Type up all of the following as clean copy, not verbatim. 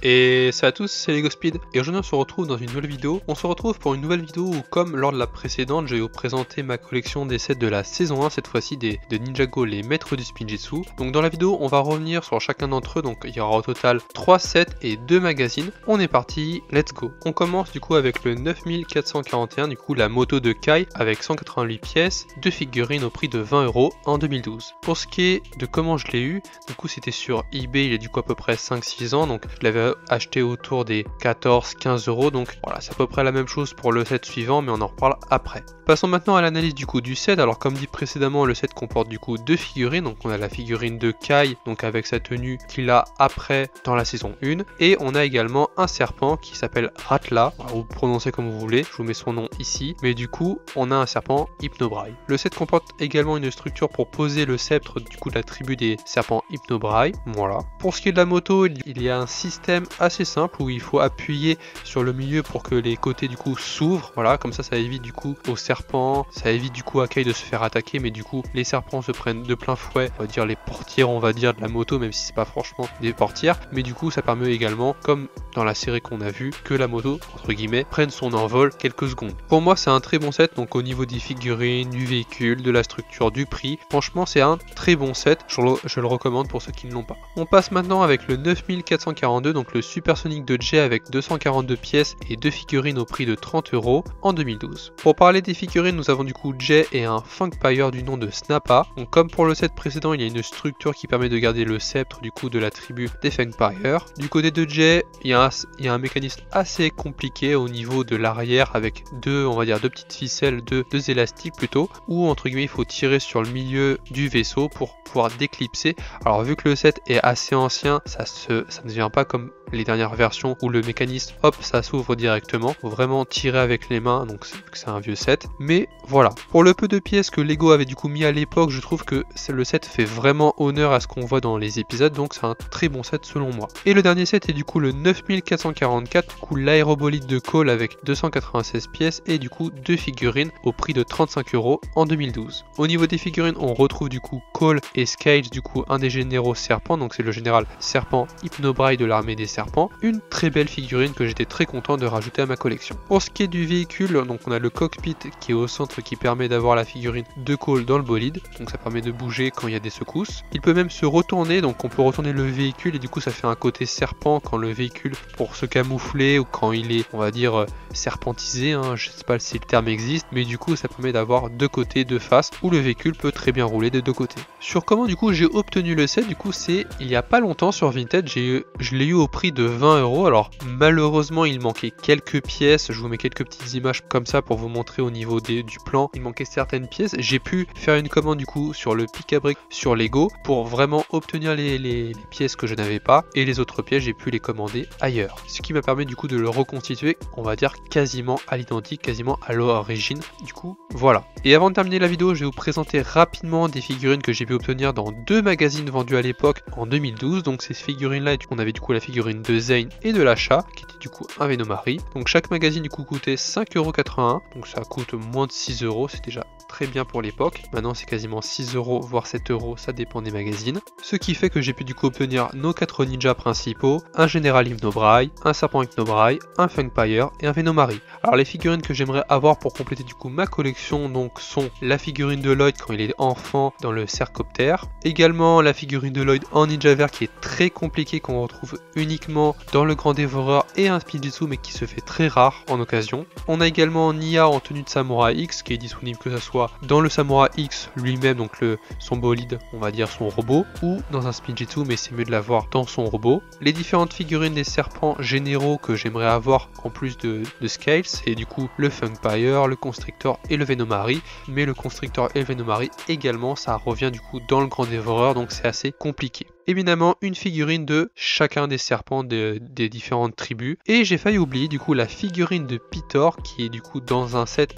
Et salut à tous, c'est LegoSpeed et aujourd'hui on se retrouve dans une nouvelle vidéo. On se retrouve pour une nouvelle vidéo où, comme lors de la précédente, je vais vous présenter ma collection des sets de la saison 1, cette fois-ci de Ninjago, les maîtres du Spinjitzu. Donc dans la vidéo on va revenir sur chacun d'entre eux, donc il y aura au total 3 sets et 2 magazines. On est parti, let's go. On commence du coup avec le 9441, du coup la moto de Kai avec 188 pièces, 2 figurines au prix de 20 € en 2012. Pour ce qui est de comment je l'ai eu, du coup c'était sur eBay, il est du coup à peu près 5-6 ans, donc je l'avais acheté autour des 14-15 €, donc voilà, c'est à peu près la même chose pour le set suivant, mais on en reparle après. Passons maintenant à l'analyse du coup du set. Alors comme dit précédemment, le set comporte du coup 2 figurines, donc on a la figurine de Kai, donc avec sa tenue qu'il a après dans la saison 1, et on a également un serpent qui s'appelle Ratla, vous prononcez comme vous voulez, je vous mets son nom ici, mais du coup on a un serpent Hypnobrai. Le set comporte également une structure pour poser le sceptre du coup de la tribu des serpents Hypnobrai, voilà. Pour ce qui est de la moto, il y a un système assez simple où il faut appuyer sur le milieu pour que les côtés du coup s'ouvrent, voilà, comme ça évite du coup aux serpents, ça évite du coup à Kai de se faire attaquer, mais du coup les serpents se prennent de plein fouet, on va dire les portières, on va dire de la moto, même si c'est pas franchement des portières, mais du coup ça permet également, comme dans la série qu'on a vu, que la moto entre guillemets prenne son envol quelques secondes. Pour moi c'est un très bon set, donc au niveau des figurines, du véhicule, de la structure, du prix, franchement c'est un très bon set, je le recommande pour ceux qui ne l'ont pas. On passe maintenant avec le 9442, donc le Supersonic de Jay avec 242 pièces et 2 figurines au prix de 30 € en 2012. Pour parler des figurines, nous avons du coup Jay et un Funkpire du nom de Snappa. Donc comme pour le set précédent, il y a une structure qui permet de garder le sceptre du coup de la tribu des Funkpire. Du côté de Jay, il y a un mécanisme assez compliqué au niveau de l'arrière avec on va dire deux petites ficelles, deux élastiques plutôt, où entre guillemets il faut tirer sur le milieu du vaisseau pour pouvoir déclipser. Alors vu que le set est assez ancien, ça ne devient pas comme les dernières versions où le mécanisme hop ça s'ouvre directement, faut vraiment tirer avec les mains, donc c'est un vieux set, mais voilà. Pour le peu de pièces que Lego avait du coup mis à l'époque, je trouve que le set fait vraiment honneur à ce qu'on voit dans les épisodes, donc c'est un très bon set selon moi. Et le dernier set est du coup le 9444, du coup l'aérobolide de Cole avec 296 pièces et du coup 2 figurines au prix de 35 € en 2012. Au niveau des figurines, on retrouve du coup Cole et Scales, du coup un des généraux serpents, donc c'est le général serpent Hypnobrai de l'armée des serpents, une très belle figurine que j'étais très content de rajouter à ma collection. Pour ce qui est du véhicule, donc on a le cockpit qui est au centre qui permet d'avoir la figurine de Cole dans le bolide, donc ça permet de bouger quand il y a des secousses. Il peut même se retourner, donc on peut retourner le véhicule et du coup ça fait un côté serpent quand le véhicule, pour se camoufler ou quand il est, on va dire, serpentisé, hein, je sais pas si le terme existe, mais du coup ça permet d'avoir deux côtés, deux faces, où le véhicule peut très bien rouler des deux côtés. Sur comment du coup j'ai obtenu le set, du coup c'est il y a pas longtemps sur Vinted, je l'ai eu au prix de 20 €. Alors malheureusement il manquait quelques pièces, je vous mets quelques petites images comme ça pour vous montrer au niveau du plan, il manquait certaines pièces. J'ai pu faire une commande du coup sur le pic à briques sur Lego pour vraiment obtenir les pièces que je n'avais pas, et les autres pièces j'ai pu les commander ailleurs, ce qui m'a permis du coup de le reconstituer, on va dire quasiment à l'identique, quasiment à l'origine. Du coup voilà. Et avant de terminer la vidéo, je vais vous présenter rapidement des figurines que j'ai pu obtenir dans 2 magazines vendus à l'époque en 2012. Donc ces figurines là, on avait du coup la figurine de Zane et de l'achat qui était du coup un Venomari. Donc chaque magazine du coup coûtait 5,81 €, donc ça coûte moins de 6 €, c'est déjà très bien pour l'époque. Maintenant c'est quasiment 6 € voire 7 €, ça dépend des magazines. Ce qui fait que j'ai pu du coup obtenir nos 4 ninjas principaux, un général Hypnobrai, un serpent Hypnobrai, un Funkpire et un Venomari. Alors les figurines que j'aimerais avoir pour compléter du coup ma collection donc sont la figurine de Lloyd quand il est enfant dans le cercoptère, également la figurine de Lloyd en ninja vert qui est très compliquée, qu'on retrouve uniquement dans le grand dévoreur et un Spinjitzu mais qui se fait très rare en occasion. On a également Nia en tenue de Samurai X qui est disponible que ce soit dans le Samurai X lui-même, donc son bolide, on va dire son robot, ou dans un Spinjitzu, mais c'est mieux de l'avoir dans son robot. Les différentes figurines des serpents généraux que j'aimerais avoir en plus de Scales, et du coup le Funkpire, le Constrictor et le Venomari, mais le Constrictor et le Venomari également ça revient du coup dans le grand dévoreur, donc c'est assez compliqué. Évidemment une figurine de chacun des serpents des différentes tribus, et j'ai failli oublier du coup la figurine de Pitor qui est du coup dans un seul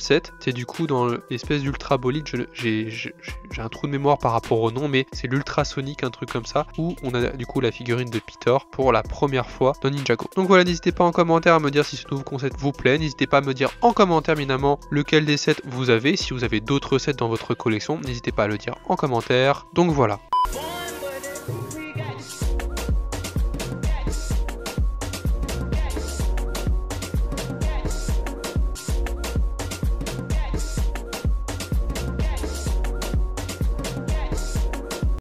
set, c'est du coup dans l'espèce d'ultra bolide, j'ai un trou de mémoire par rapport au nom, mais c'est l'ultrasonic, un truc comme ça, où on a du coup la figurine de Pitor pour la première fois dans Ninjago. Donc voilà, n'hésitez pas en commentaire à me dire si ce nouveau concept vous plaît, n'hésitez pas à me dire en commentaire évidemment lequel des sets vous avez, si vous avez d'autres sets dans votre collection, n'hésitez pas à le dire en commentaire. Donc voilà,